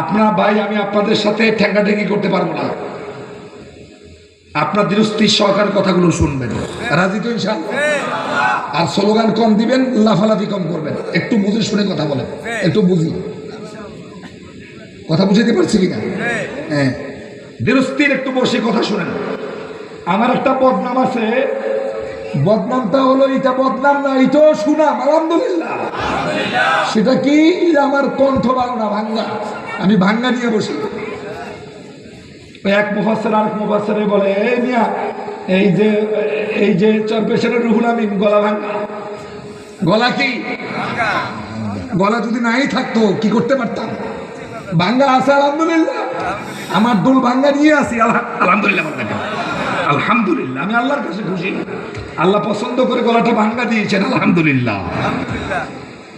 আপনার ভাই আমি আপনাদের সাথে ঠেঙ্গাঠেঙ্গি করতে পারবো না, আপনার দৃষ্টির সহকারে কথাগুলো শুনবেন। রাজি তো ইনশাআল্লাহ? আর স্লোগান কম দিবেন, লাফালাফি কম করবেন, একটু বুঝে শুনে কথা বলেন, একটু বুঝি কথা বুঝাইতে পারছি কিনা? হ্যাঁ, দৃষ্টির একটু বসে কথা শুনেন। আমার একটা বদনাম আছে, বদনামটা হলো, এটা বদনাম না, এটাও সুনাম, আলহামদুলিল্লাহ। সেটা কি? আমার কণ্ঠ বাংলা ভাঙ্গা, আমি ভাঙ্গা নিয়ে বসি। এক মুফাসসির আরেক মুফাসসিরে বলে, এই মিয়া এই যে চরপেশনের রুহুল আমিন গলা ভাঙ্গা। গলা কি গলা যদি নাই থাকতো কি করতে পারতাম? ভাঙ্গা আছে আলহামদুলিল্লাহ, আমার দুল ভাঙ্গা নিয়ে আসি আলহামদুলিল্লাহ। আলহামদুলিল্লাহ, আমি আল্লাহর কাছে খুশি, আল্লাহ পছন্দ করে গলাটা ভাঙ্গা দিয়েছেন, আলহামদুলিল্লাহ।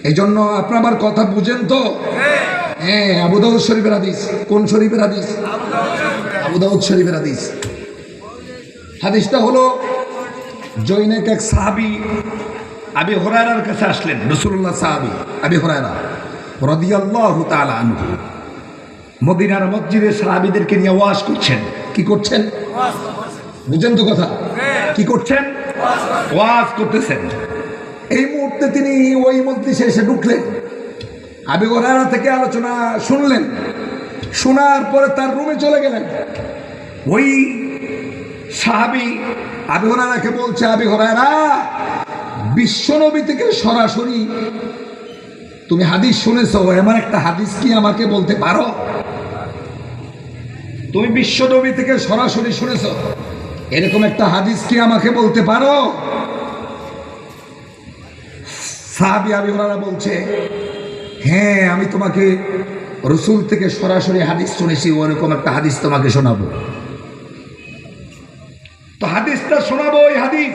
এই জন্য আপনার আমার কথা বুঝেন তো? হ্যাঁ, আবু দাউদ শরীফের হাদিস। কোন শরীফের হাদিস? আবু দাউদ শরীফের হাদিস। হাদিসটা হলো, জৈনেক এক সাহাবী আবি হুরায়রার কাছে আসলেন। রাসূলুল্লাহ সাহাবী আবি হুরায়রা রাদিয়াল্লাহু তাআলা আনহু মদিনার মসজিদে সাহাবীদেরকে নিয়ে ওয়াজ করছেন। কি করছেন? বুঝেন তো কথা? কি করছেন? ওয়াজ করতেছেন। এই মুহূর্তে তিনি ওই মজলিসে এসে ঢুকলেন, আবি হুরায়রা থেকে আলোচনা শুনলেন, শোনার পরে তার রুমে চলে গেলেন। ওই সাহাবী আবি হুরায়রাকে বলছে, আবি হুরায়রা, বিশ্বনবী থেকে সরাসরি তুমি হাদিস শুনেছো, এমন একটা হাদিস কি আমাকে বলতে পারো? তুমি বিশ্বনবী থেকে সরাসরি শুনেছো, এরকম একটা হাদিস কি আমাকে বলতে পারো? সাহাবী আবি হুরায়রা বলছে, হ্যাঁ, আমি তোমাকে রাসূল থেকে সরাসরি হাদিস শুনেছি, ওরকম একটা হাদিস তোমাকে শোনাবো। তো হাদিসটা শোনাবো, ওই হাদিস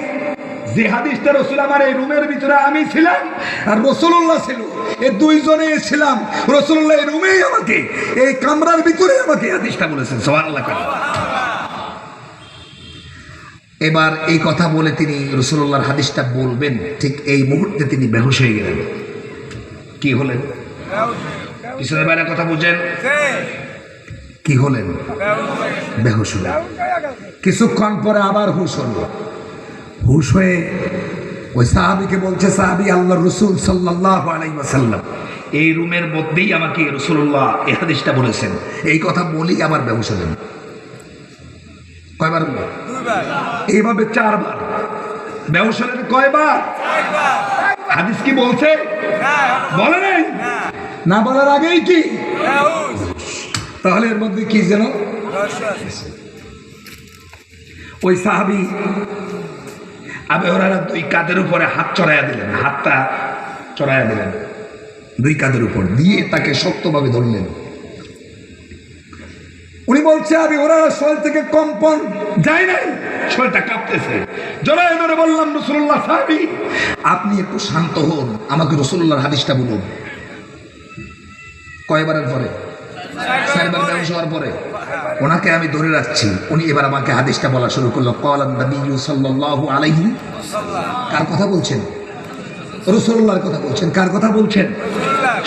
যে হাদিসটা রাসূল আমার এই রুমের ভিতরে আমি ছিলাম আর রাসূলুল্লাহ ছিল, এই দুইজনে ছিলাম, রাসূলুল্লাহ এই রুমেই আমাকে, এই কামরার ভিতরে আমাকে হাদিসটা বলেছেন। সুবহানাল্লাহ। এবার এই কথা বলে তিনি রাসূলুল্লাহর হাদিসটা বলবেন, ঠিক এই মুহূর্তে তিনি বেহুশ হয়ে গেলেন। কি হলেন? পিছনের বাইরে কথা বুঝেন, কি হলেন? বেহুশ হলেন। কিছুক্ষণ পরে আবার হুশ হলো। হুশ হয়ে ওই সাহাবীকে বলছে, সাহাবী, আল্লাহর রাসূল সাল্লাল্লাহু আলাইহি ওয়াসাল্লাম এই রুমের মধ্যেই আমাকে রাসূলুল্লাহ এই হাদিসটা বলেছেন। এই কথা বলেই আবার বেহুশ হলেন। কয়বার? দুইবার। এইভাবে চারবার বেহুশ হলেন। কয়বার? হাদিস কি বলছে? বলে নাই? না বলার আগেই কি? তাহলে এর মধ্যে কি যেন? ওই সাহাবী আবু হুরায়রা দুই কাঁধের উপরে হাত চড়াইয়া দিলেন, হাতটা চড়াইয়া দিলেন দুই কাঁধের উপর দিয়ে, তাকে শক্তভাবে ধরলেন। উনি বলছে, আবু হুরায়রা শরীর থেকে কম্পন যায় নাই, শরীরটা কাঁপতেছে। জড়াই ধরে বললাম, রাসূলুল্লাহ, সাহাবী আপনি একটু শান্ত হন, আমাকে রাসূলুল্লাহর হাদিসটা বলুন। কয়বারের পরে? চারবার বেহুশ হওয়ার পরে ওনাকে আমি ধরে রাখছি, উনি এবার আমাকে হাদিসটা বলা শুরু করলো। ক্বালান নবিয়্যু সাল্লাল্লাহু আলাইহি ওয়াসাল্লাম। কার কথা বলছেন? রাসূলুল্লাহর কথা বলছেন। কার কথা বলছেন?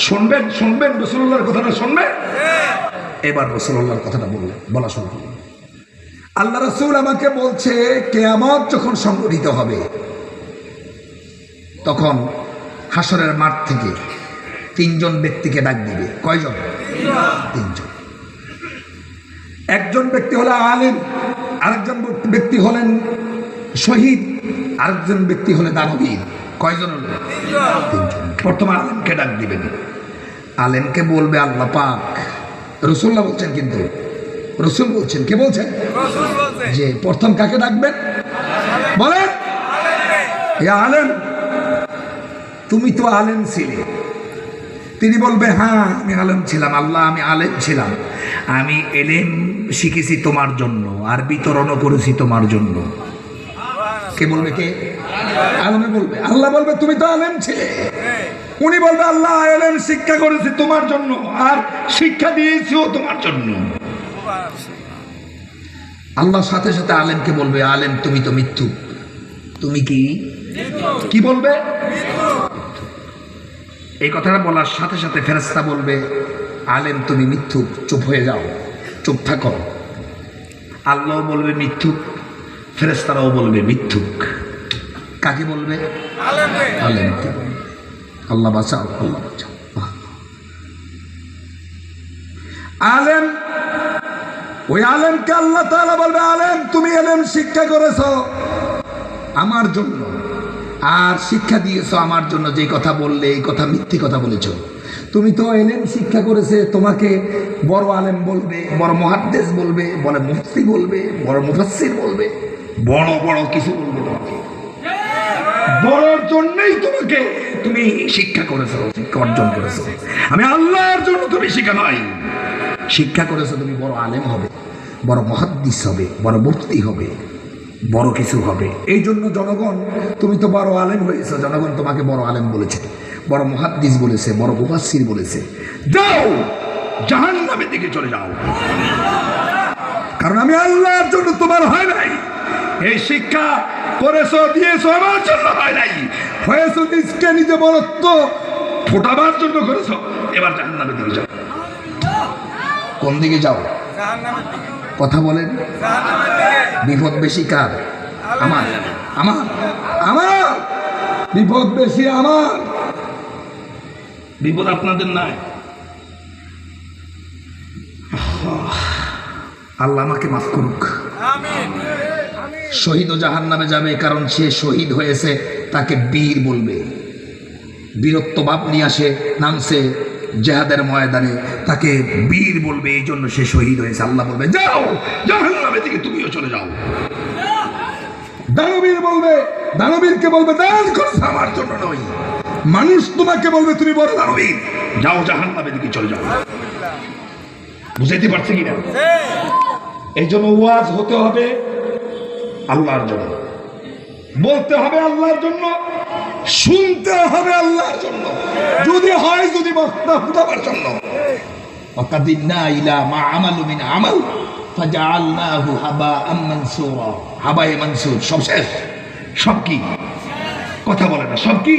শুনবেন, শুনবেন, রাসূলুল্লাহর কথাটা শুনবেন। এবার রাসূলুল্লাহর কথাটা বলা শুরু করলেন। আল্লাহ রাসূল আমাকে বলছে, কিয়ামত যখন সংঘটিত হবে তখন হাসরের মাঠ থেকে তিনজন ব্যক্তিকে ডাক দিবে। কয়জন? তিনজন। একজন ব্যক্তি হলো আলেম, আরেকজন ব্যক্তি হলেন শহীদ, আরেকজন ব্যক্তি হলেন দানবীর। কয়জন হলো? তিনজন। প্রথমে আলেমকে ডাক দিবেন। আলেমকে বলবে আল্লাহ পাক, রাসূলুল্লাহ বলছেন, কিন্তু রাসূল বলছেন। কে বলছেন? যে প্রথম কাকে ডাকবেন? বলেন। ইয়া আলেম, তুমি তো আলেম ছিলে। তিনি বলবে, হ্যাঁ আমি আলেম ছিলাম আল্লাহ, আমি আলেম ছিলাম, আমি এলেম শিখেছি তোমার জন্য আর বিতরণও করেছি তোমার জন্য। কে বলবে? কে? আলেমে বলবে। আল্লাহ বলবে, তুমি তো আলেম ছিলে। উনি বলবে, আল্লাহ এলেম শিক্ষা করেছি তোমার জন্য আর শিক্ষা দিয়েছিও তোমার জন্য। আল্লাহ সাথে সাথে আলেমকে বলবে, আলেম তুমি তো মিথ্যু। তুমি কি বলবে? এই কথাটা বলার সাথে সাথে ফেরেশতা বলবে, আলেম তুমি মিথ্যুক, চুপ হয়ে যাও, চুপ থাকো। আল্লাহ বলবে মিথ্যুক, ফেরেশতারাও বলবে মিথ্যুক। কাকে বলবে? আলেমকে। আল্লাহ বাঁচাও, আল্লাহ বাঁচাও। আলেম, ওই আলেমকে আল্লাহ তাআলা বলবে, আলেম তুমি এলেম শিক্ষা করেছো আমার জন্য, আর শিক্ষা দিয়েছো আমার জন্য, যে কথা বললে এই কথা মিথ্যে কথা বলেছো। তুমি তো এলেম শিক্ষা করেছে, তোমাকে বড় আলেম বলবে, বড় মুহাদ্দিস বলবে, বড় মুফতি বলবে, বড় মুফাসসির বলবে, বড় বড় কিছু বলবে তোমাকে। বড়র জন্যই তোমাকে তুমি শিক্ষা করেছো, শিক্ষা অর্জন করেছো। আমি আল্লাহর জন্য তুমি শিক্ষা নয়, শিক্ষা করেছো তুমি বড় আলেম হবে, বড় মুহাদ্দিস হবে, বড় মুফতি হবে, বড় কিছু হবে। এই জন্য জনগণ, তুমি তো বড় আলেম হয়েছো, জনগণ তোমাকে বড় আলেম বলেছে, বড় মুহাদ্দিস বলেছে, বড় মুফাসসির বলেছে। যাও জাহান্নামের দিকে চলে যাও, কারণ আমি আল্লাহর জন্য তোমার হয় নাই। এই শিক্ষা করেছো, দিয়েছো আমার জন্য হয় নাই, হয়েছো নিজকে নিজে বড়ত্ব ফোটাবার জন্য করেছো। এবার জাহান্নামের দিকে যাও। কোন দিকে যাও? কথা বলেন। বিপদ বেশি কার? আমার, আমার, আমার বিপদ বেশি আমার, বিপদ আপনাদের নাই। আল্লাহ আমাকে মাফ করুক। শহীদ ও জাহান্নামে যাবে, কারণ সে শহীদ হয়েছে, তাকে বীর বলবে। বীরত্ব ভাব নিয়ে আসে, নামছে জিহাদের ময়দানে, তাকে বীর বলবে, এই জন্য সে শহীদ হয়েছে। আল্লাহ বলবে যাও জাহান্নামের দিকে তুমিও চলে যাও। দানবীর বলবে, দানবীরকে বলবে দান করছে আমার জন্য নয়। মানুষ তোমাকে বলবে তুমি বড় দানবীর, যাও জাহান্নামের দিকে চলে যাও। বুঝাইতে পারছে কিনা? এই জন্য ওয়াজ হতে হবে আল্লাহর জন্য, বলতে হবে আল্লাহর জন্য, শুনতে হবে আল্লাহর জন্য, যদি হয় যদি বক্তা ফুটাবার জন্য। ওয়াকাদিন্না ইলা মা আমালু মিন আমাল ফাজআলনাহু হাবাআম মানসুরা। হাবায়ে মানসুর, সব শেষ। সব কি? কথা বলে না, সব কি?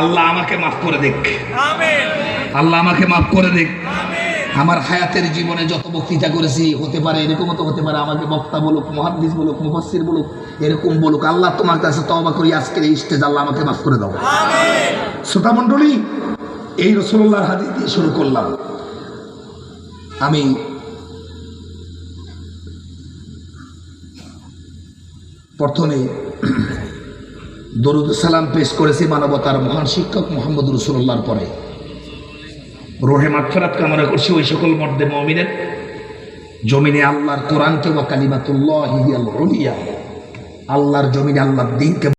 আল্লাহ আমাকে মাফ করে দেখ, আমিন। আল্লাহ আমাকে মাফ করে দেখ। আমার হায়াতের জীবনে যত বক্তৃতা করেছি, হতে পারে এরকমও তো হতে পারে আমাকে বক্তা বলুক, মুহাদ্দিস বলুক, মুফাসসির বলুক, এরকম বলুক। আল্লাহ তোমার কাছে তওবা করি আজকের এই স্টেজ, আল্লাহ আমাকে মাফ করে দাও, আমিন। শ্রোতা মণ্ডলী, এই রাসূলুল্লাহর হাদিস দিয়ে শুরু করলাম। আমি প্রথমে দরুদ সালাম পেশ করেছি মানবতার মহান শিক্ষক মুহাম্মদ রাসূলুল্লাহর পরে। রোহে মাগফিরাত কামনা করছি ওই সকল মর্দে মুমিনের জমিনে আল্লাহর কোরআনকে ওয়া কালিমাতুল্লাহি হিয়াল উলিয়া, আল্লাহর জমিনে আল্লাহর দ্বীনকে